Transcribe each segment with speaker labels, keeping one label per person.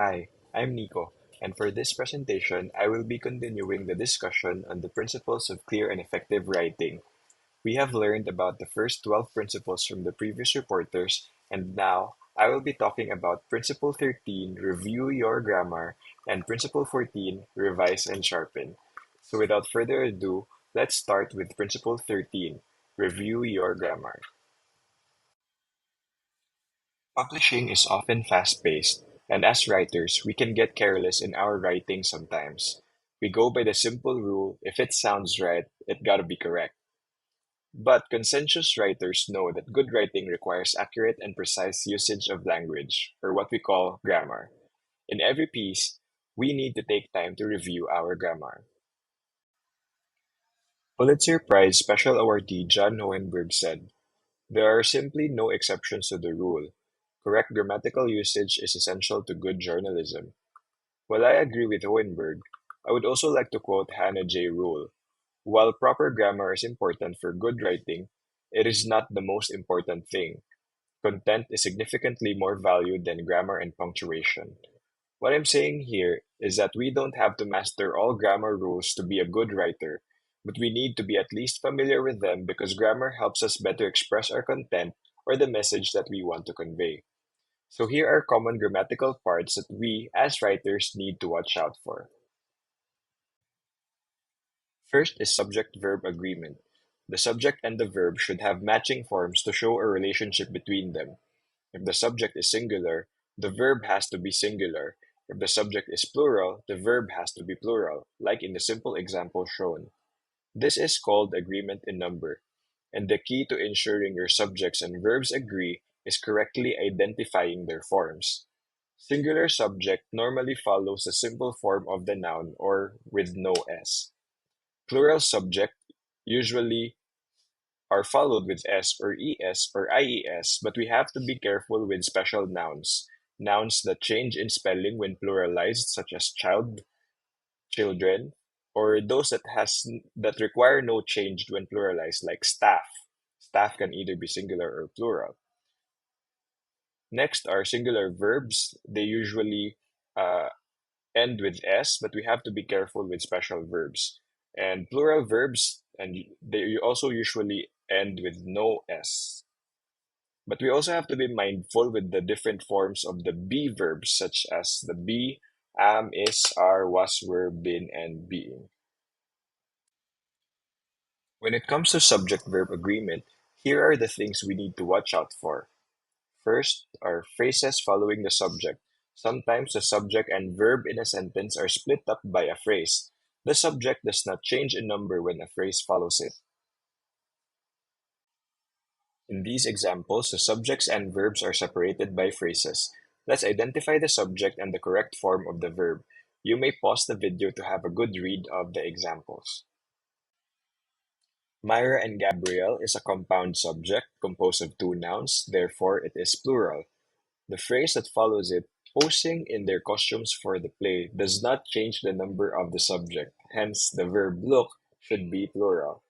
Speaker 1: Hi, I'm Nico, and for this presentation, I will be continuing the discussion on the principles of clear and effective writing. We have learned about the first 12 principles from the previous reporters, and now I will be talking about Principle 13, Review Your Grammar, and Principle 14, Revise and Sharpen. So without further ado, let's start with Principle 13, Review Your Grammar. Publishing is often fast-paced, and as writers, we can get careless in our writing sometimes. We go by the simple rule, if it sounds right, it gotta be correct. But conscientious writers know that good writing requires accurate and precise usage of language, or what we call grammar. In every piece, we need to take time to review our grammar. Pulitzer Prize Special Awardee John Hohenberg said, "There are simply no exceptions to the rule. Correct grammatical usage is essential to good journalism." While I agree with Hohenberg, I would also like to quote Hannah J. Rule. While proper grammar is important for good writing, it is not the most important thing. Content is significantly more valued than grammar and punctuation. What I'm saying here is that we don't have to master all grammar rules to be a good writer, but we need to be at least familiar with them because grammar helps us better express our content or the message that we want to convey. So here are common grammatical parts that we, as writers, need to watch out for. First is subject-verb agreement. The subject and the verb should have matching forms to show a relationship between them. If the subject is singular, the verb has to be singular. If the subject is plural, the verb has to be plural, like in the simple example shown. This is called agreement in number, and the key to ensuring your subjects and verbs agree is correctly identifying their forms. Singular subject normally follows the simple form of the noun or with no s. Plural subject usually are followed with s or es or ies, but we have to be careful with special nouns. Nouns that change in spelling when pluralized, such as child, children, or those that require no change when pluralized, like staff. Staff can either be singular or plural. Next are singular verbs. They usually uh, end with s, but we have to be careful with special verbs. And plural verbs, and they also usually end with no s. But we also have to be mindful with the different forms of the be verbs, such as the be, am, is, are, was, were, been, and being. When it comes to subject-verb agreement, here are the things we need to watch out for. First are phrases following the subject. Sometimes the subject and verb in a sentence are split up by a phrase. The subject does not change in number when a phrase follows it. In these examples, the subjects and verbs are separated by phrases. Let's identify the subject and the correct form of the verb. You may pause the video to have a good read of the examples. Myra and Gabrielle is a compound subject composed of two nouns, therefore it is plural. The phrase that follows it, posing in their costumes for the play, does not change the number of the subject, hence the verb look should be plural.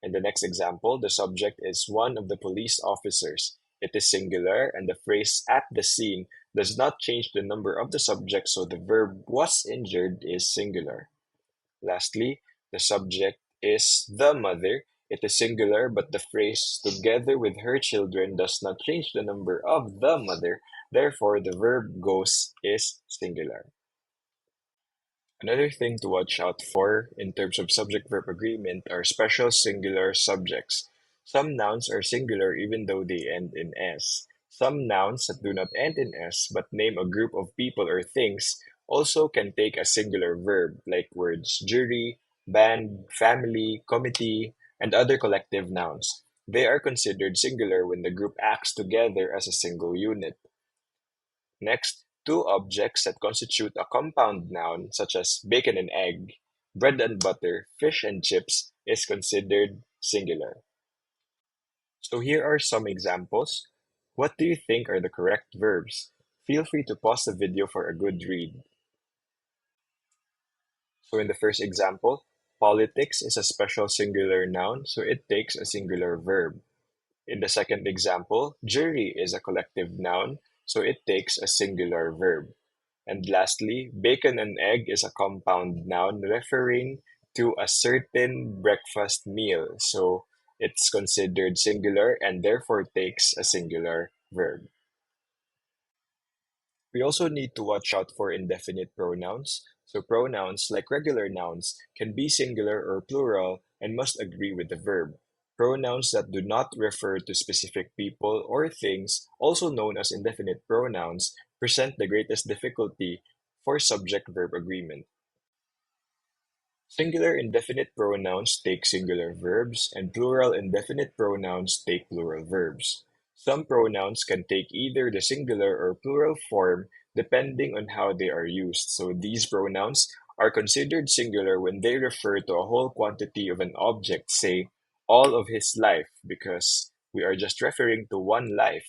Speaker 1: In the next example, the subject is one of the police officers. It is singular, and the phrase at the scene does not change the number of the subject, so the verb was injured is singular. Lastly, the subject is the mother. It is singular, but the phrase together with her children does not change the number of the mother. Therefore, the verb goes is singular. Another thing to watch out for in terms of subject-verb agreement are special singular subjects. Some nouns are singular even though they end in s. Some nouns that do not end in s but name a group of people or things also can take a singular verb, like words jury, band, family, committee, and other collective nouns. They are considered singular when the group acts together as a single unit. Next, two objects that constitute a compound noun, such as bacon and egg, bread and butter, fish and chips, is considered singular. So here are some examples. What do you think are the correct verbs? Feel free to pause the video for a good read. So in the first example, politics is a special singular noun, so it takes a singular verb. In the second example, jury is a collective noun, so it takes a singular verb. And lastly, bacon and egg is a compound noun referring to a certain breakfast meal, so it's considered singular and therefore takes a singular verb. We also need to watch out for indefinite pronouns. So pronouns, like regular nouns, can be singular or plural and must agree with the verb. Pronouns that do not refer to specific people or things, also known as indefinite pronouns, present the greatest difficulty for subject-verb agreement. Singular indefinite pronouns take singular verbs, and plural indefinite pronouns take plural verbs. Some pronouns can take either the singular or plural form depending on how they are used. So these pronouns are considered singular when they refer to a whole quantity of an object, say, all of his life, because we are just referring to one life.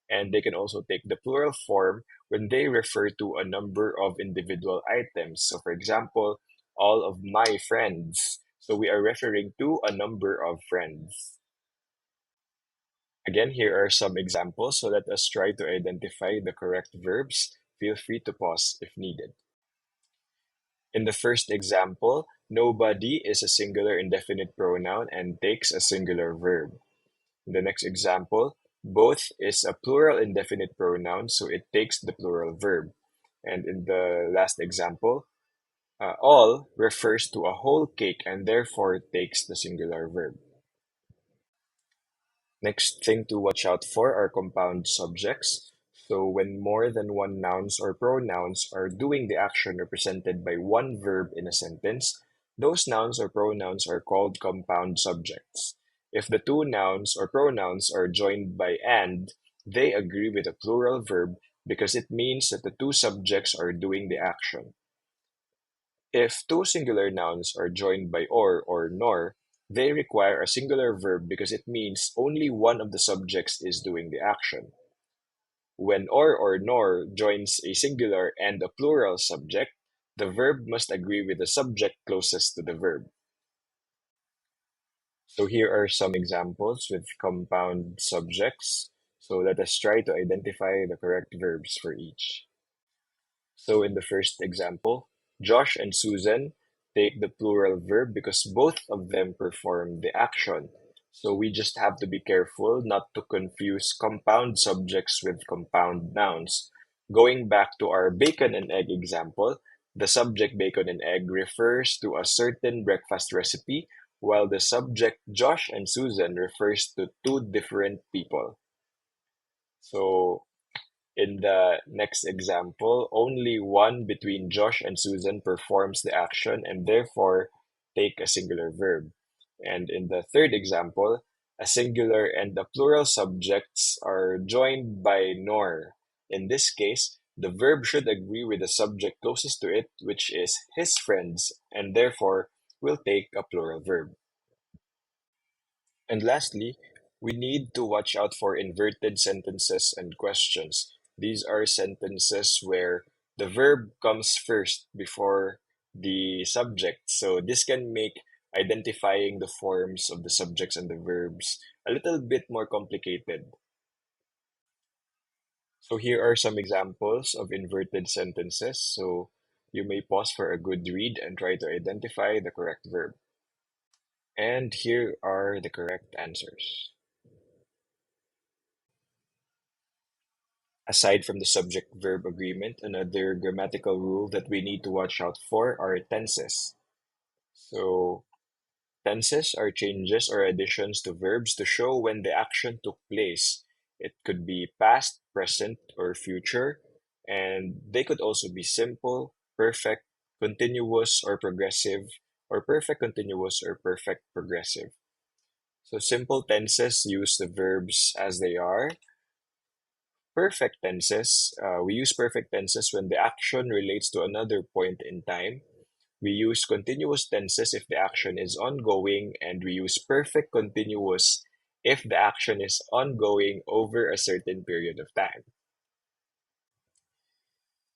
Speaker 1: And they can also take the plural form when they refer to a number of individual items. So, for example, all of my friends. So we are referring to a number of friends. Again, here are some examples. So let us try to identify the correct verbs. Feel free to pause if needed. In the first example, nobody is a singular indefinite pronoun and takes a singular verb. In the next example, both is a plural indefinite pronoun, so it takes the plural verb. And in the last example, all refers to a whole cake and therefore takes the singular verb. Next thing to watch out for are compound subjects. So when more than one nouns or pronouns are doing the action represented by one verb in a sentence, those nouns or pronouns are called compound subjects. If the two nouns or pronouns are joined by and, they agree with a plural verb because it means that the two subjects are doing the action. If two singular nouns are joined by or nor, they require a singular verb because it means only one of the subjects is doing the action. When or nor joins a singular and a plural subject, the verb must agree with the subject closest to the verb. So here are some examples with compound subjects. So let us try to identify the correct verbs for each. So in the first example, Josh and Susan take the plural verb because both of them perform the action. So we just have to be careful not to confuse compound subjects with compound nouns. Going back to our bacon and egg example, the subject bacon and egg refers to a certain breakfast recipe, while the subject Josh and Susan refers to two different people. So in the next example, only one between Josh and Susan performs the action and therefore take a singular verb. And in the third example, a singular and the plural subjects are joined by nor. In this case, the verb should agree with the subject closest to it, which is his friends, and therefore will take a plural verb. And lastly, we need to watch out for inverted sentences and questions. These are sentences where the verb comes first before the subject. So this can make identifying the forms of the subjects and the verbs a little bit more complicated. So here are some examples of inverted sentences. So you may pause for a good read and try to identify the correct verb. And here are the correct answers. Aside from the subject-verb agreement, another grammatical rule that we need to watch out for are tenses. So, tenses are changes or additions to verbs to show when the action took place. It could be past, present, or future, and they could also be simple, perfect, continuous, or progressive, or perfect continuous or perfect progressive. So, simple tenses use the verbs as they are. Perfect tenses, we use perfect tenses when the action relates to another point in time. We use continuous tenses if the action is ongoing, and we use perfect continuous if the action is ongoing over a certain period of time.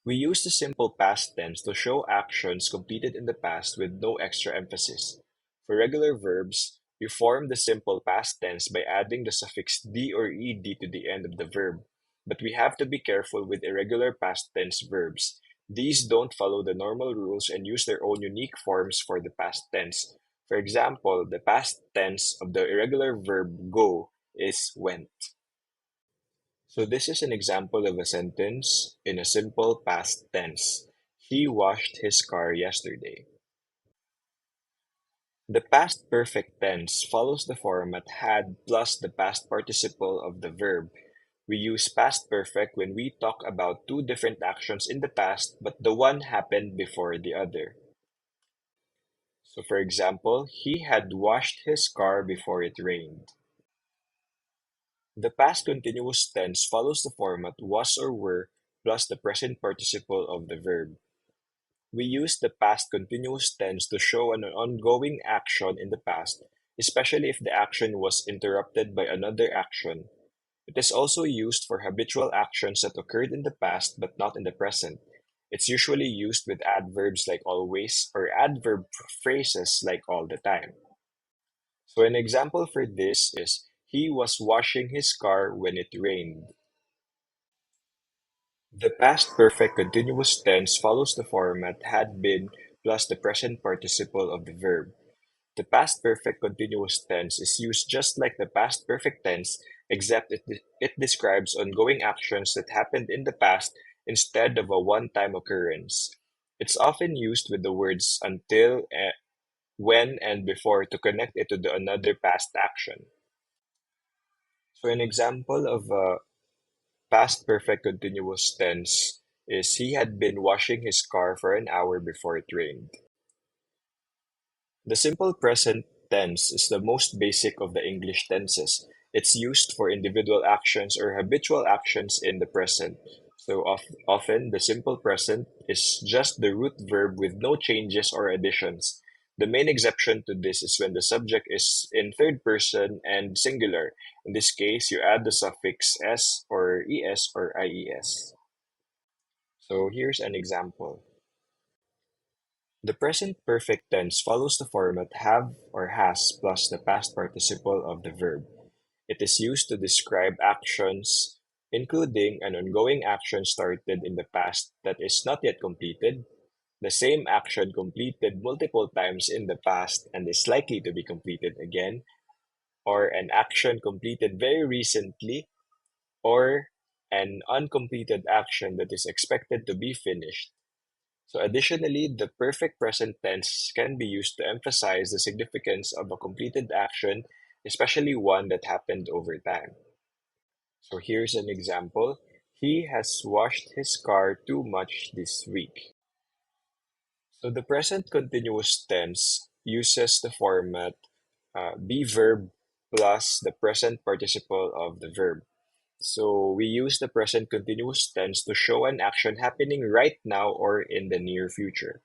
Speaker 1: We use the simple past tense to show actions completed in the past with no extra emphasis. For regular verbs, we form the simple past tense by adding the suffix d or ed to the end of the verb. But we have to be careful with irregular past tense verbs. These don't follow the normal rules and use their own unique forms for the past tense. For example, the past tense of the irregular verb go is went. So this is an example of a sentence in a simple past tense. He washed his car yesterday. The past perfect tense follows the format had plus the past participle of the verb. We use past perfect when we talk about two different actions in the past, but the one happened before the other. So, for example, he had washed his car before it rained. The past continuous tense follows the format was or were plus the present participle of the verb. We use the past continuous tense to show an ongoing action in the past, especially if the action was interrupted by another action. It is also used for habitual actions that occurred in the past but not in the present. It's usually used with adverbs like always or adverb phrases like all the time. So, an example for this is he was washing his car when it rained. The past perfect continuous tense follows the format had been plus the present participle of the verb. The past perfect continuous tense is used just like the past perfect tense, except it describes ongoing actions that happened in the past instead of a one time occurrence. It's often used with the words until, when, and before to connect it to another past action. So, an example of a past perfect continuous tense is he had been washing his car for an hour before it rained. The simple present tense is the most basic of the English tenses. It's used for individual actions or habitual actions in the present. So often, the simple present is just the root verb with no changes or additions. The main exception to this is when the subject is in third person and singular. In this case, you add the suffix s or es or ies. So here's an example. The present perfect tense follows the format have or has plus the past participle of the verb. It is used to describe actions, including an ongoing action started in the past that is not yet completed, the same action completed multiple times in the past and is likely to be completed again, or an action completed very recently, or an uncompleted action that is expected to be finished. So additionally, the perfect present tense can be used to emphasize the significance of a completed action, especially one that happened over time. So here's an example. He has washed his car too much this week. So the present continuous tense uses the format be verb plus the present participle of the verb. So we use the present continuous tense to show an action happening right now or in the near future.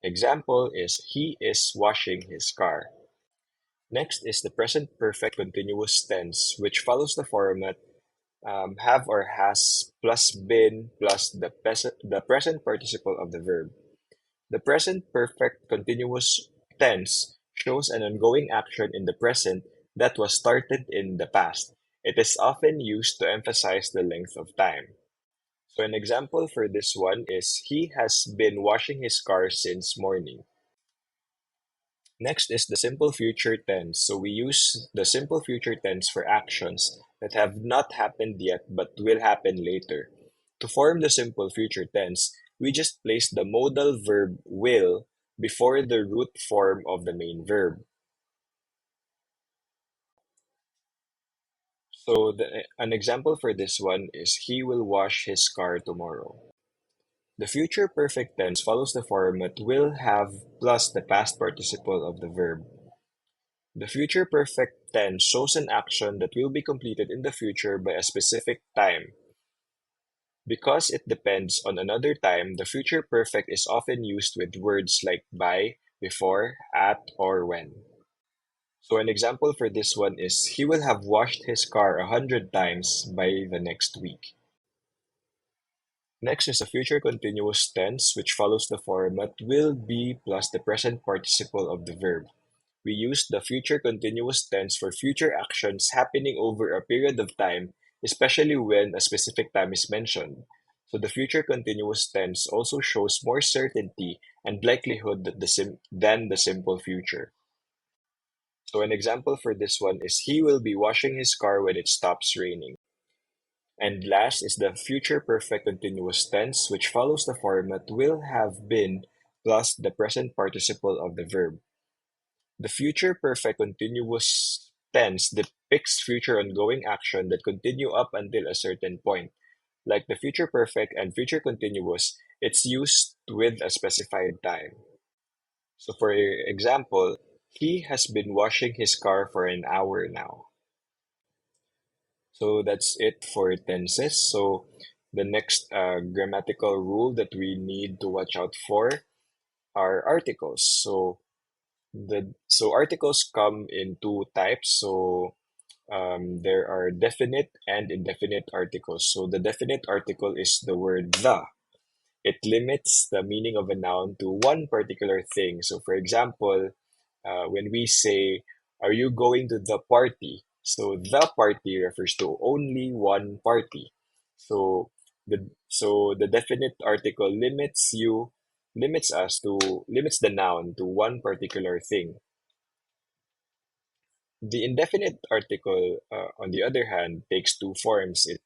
Speaker 1: Example is he is washing his car. Next is the present perfect continuous tense, which follows the format have or has plus been plus the present participle of the verb. The present perfect continuous tense shows an ongoing action in the present that was started in the past. It is often used to emphasize the length of time. So an example for this one is he has been washing his car since morning. Next is the simple future tense. So we use the simple future tense for actions that have not happened yet but will happen later. To form the simple future tense, we just place the modal verb will before the root form of the main verb. So an example for this one is he will wash his car tomorrow. The future perfect tense follows the format will have plus the past participle of the verb. The future perfect tense shows an action that will be completed in the future by a specific time. Because it depends on another time, the future perfect is often used with words like by, before, at, or when. So an example for this one is he will have washed his car 100 times by the next week. Next is a future continuous tense which follows the format will be plus the present participle of the verb. We use the future continuous tense for future actions happening over a period of time especially when a specific time is mentioned. So the future continuous tense also shows more certainty and likelihood that than the simple future. So an example for this one is he will be washing his car when it stops raining. And last is the future perfect continuous tense, which follows the format will have been plus the present participle of the verb. The future perfect continuous tense depicts future ongoing action that continue up until a certain point. Like the future perfect and future continuous, it's used with a specified time. So for example, he has been washing his car for an hour now. So that's it for tenses. So the next grammatical rule that we need to watch out for are articles. So articles come in two types. So there are definite and indefinite articles. So the definite article is the word the. It limits the meaning of a noun to one particular thing. So, for example, when we say, "Are you going to the party?" So, the party refers to only one party. So, the definite article limits the noun to one particular thing. The indefinite article, on the other hand, takes two forms. It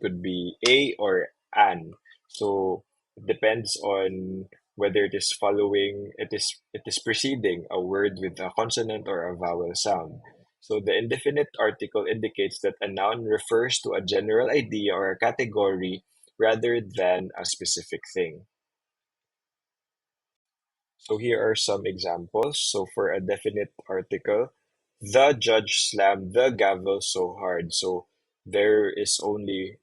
Speaker 1: could be a or an. So it depends on whether it is preceding a word with a consonant or a vowel sound. So the indefinite article indicates that a noun refers to a general idea or a category rather than a specific thing. So here are some examples. So for a definite article, the judge slammed the gavel so hard. So there is only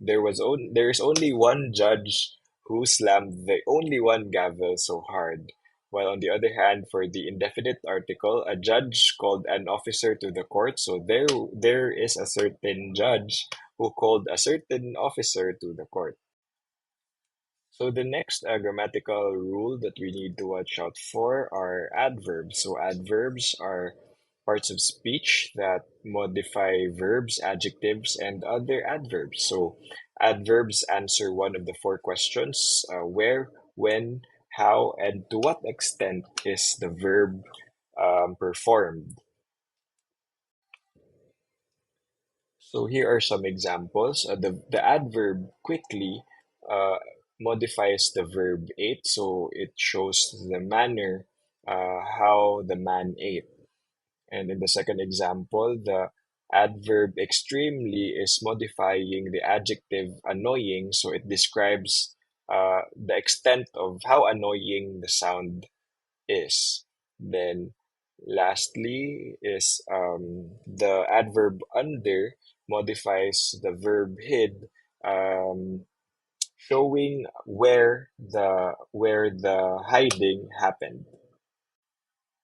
Speaker 1: one judge who slammed the only one gavel so hard. While on the other hand, for the indefinite article, a judge called an officer to the court. So there is a certain judge who called a certain officer to the court. So the next grammatical rule that we need to watch out for are adverbs. So adverbs are parts of speech that modify verbs, adjectives, and other adverbs. So adverbs answer one of the four questions: where, when, how, and to what extent is the verb performed. So here are some examples. The adverb quickly uh, modifies the verb ate, so it shows the manner how the man ate. And in the second example, the adverb extremely is modifying the adjective annoying, so it describes the extent of how annoying the sound is. Then, lastly, is the adverb under modifies the verb hid, um, showing where the hiding happened.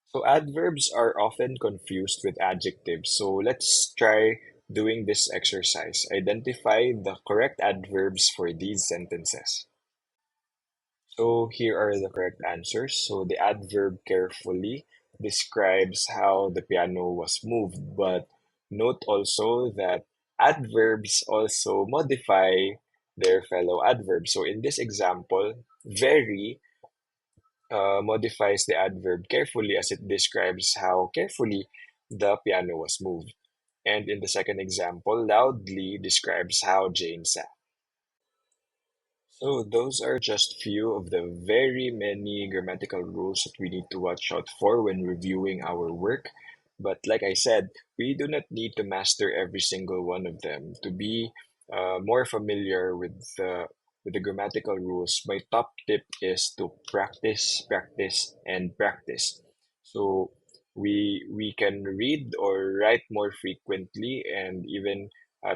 Speaker 1: So adverbs are often confused with adjectives. So let's try doing this exercise. Identify the correct adverbs for these sentences. So here are the correct answers. So the adverb carefully describes how the piano was moved, but note also that adverbs also modify their fellow adverbs. So in this example, very modifies the adverb carefully as it describes how carefully the piano was moved. And in the second example, loudly describes how Jane sat. So those are just few of the very many grammatical rules that we need to watch out for when reviewing our work. But like I said, we do not need to master every single one of them. To be more familiar with the grammatical rules, my top tip is to practice, practice, and practice. So we can read or write more frequently and even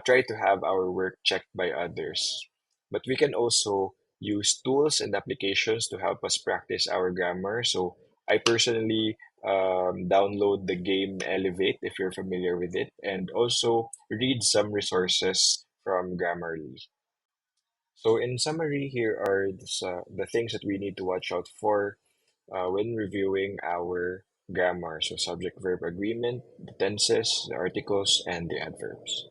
Speaker 1: try to have our work checked by others. But we can also use tools and applications to help us practice our grammar. So I personally download the game Elevate if you're familiar with it, and also read some resources from Grammarly. So in summary, here are the things that we need to watch out for when reviewing our grammar. So subject-verb agreement, the tenses, the articles, and the adverbs.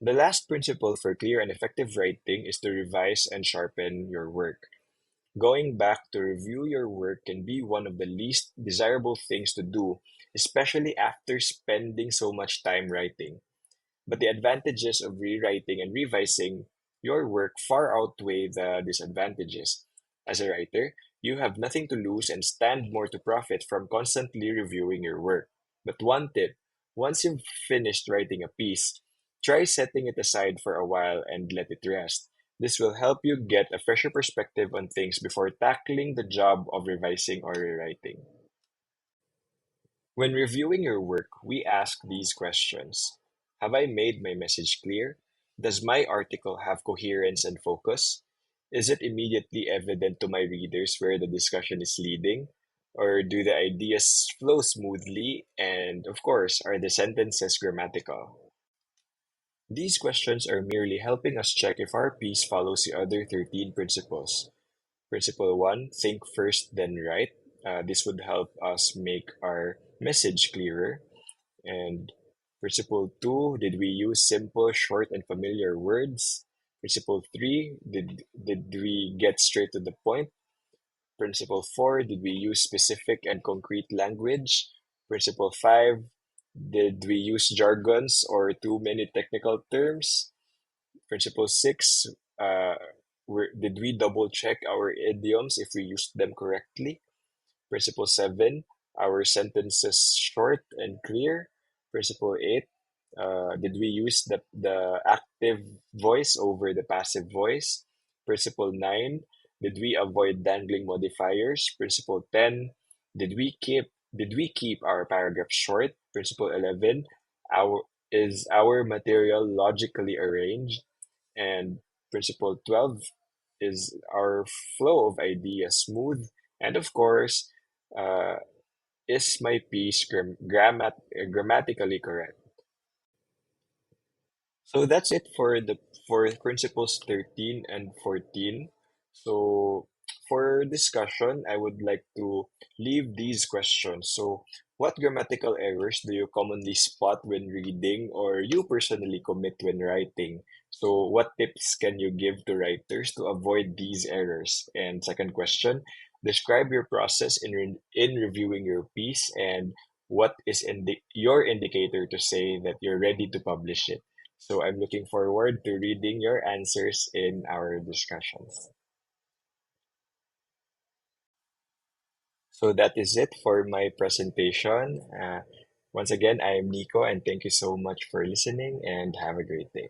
Speaker 1: The last principle for clear and effective writing is to revise and sharpen your work. Going back to review your work can be one of the least desirable things to do, especially after spending so much time writing. But the advantages of rewriting and revising your work far outweigh the disadvantages. As a writer, you have nothing to lose and stand more to profit from constantly reviewing your work. But one tip: once you've finished writing a piece, try setting it aside for a while and let it rest. This will help you get a fresher perspective on things before tackling the job of revising or rewriting. When reviewing your work, we ask these questions. Have I made my message clear? Does my article have coherence and focus? Is it immediately evident to my readers where the discussion is leading? Or do the ideas flow smoothly? And of course, are the sentences grammatical? These questions are merely helping us check if our piece follows the other 13 principles. Principle 1: think first, then write. This would help us make our message clearer. And principle 2: did we use simple, short, and familiar words? Principle 3: did we get straight to the point? Principle 4: did we use specific and concrete language? Principle 5: did we use jargons or too many technical terms? Principle 6: uh, did we double check our idioms if we used them correctly? Principle 7: our sentences short and clear. Principle 8: did we use the active voice over the passive voice? Principle 9: did we avoid dangling modifiers? Principle 10: did we keep our paragraph short? Principle 11: our is our material logically arranged? And principle 12: is our flow of ideas smooth? And of course, uh, is my piece grammatically correct? So that's it for principles 13 and 14. So for discussion, I would like to leave these questions. So what grammatical errors do you commonly spot when reading or you personally commit when writing? So what tips can you give to writers to avoid these errors? And second question, describe your process in reviewing your piece and what is your indicator to say that you're ready to publish it. So I'm looking forward to reading your answers in our discussions. So that is it for my presentation. Once again, I am Nico, and thank you so much for listening and have a great day.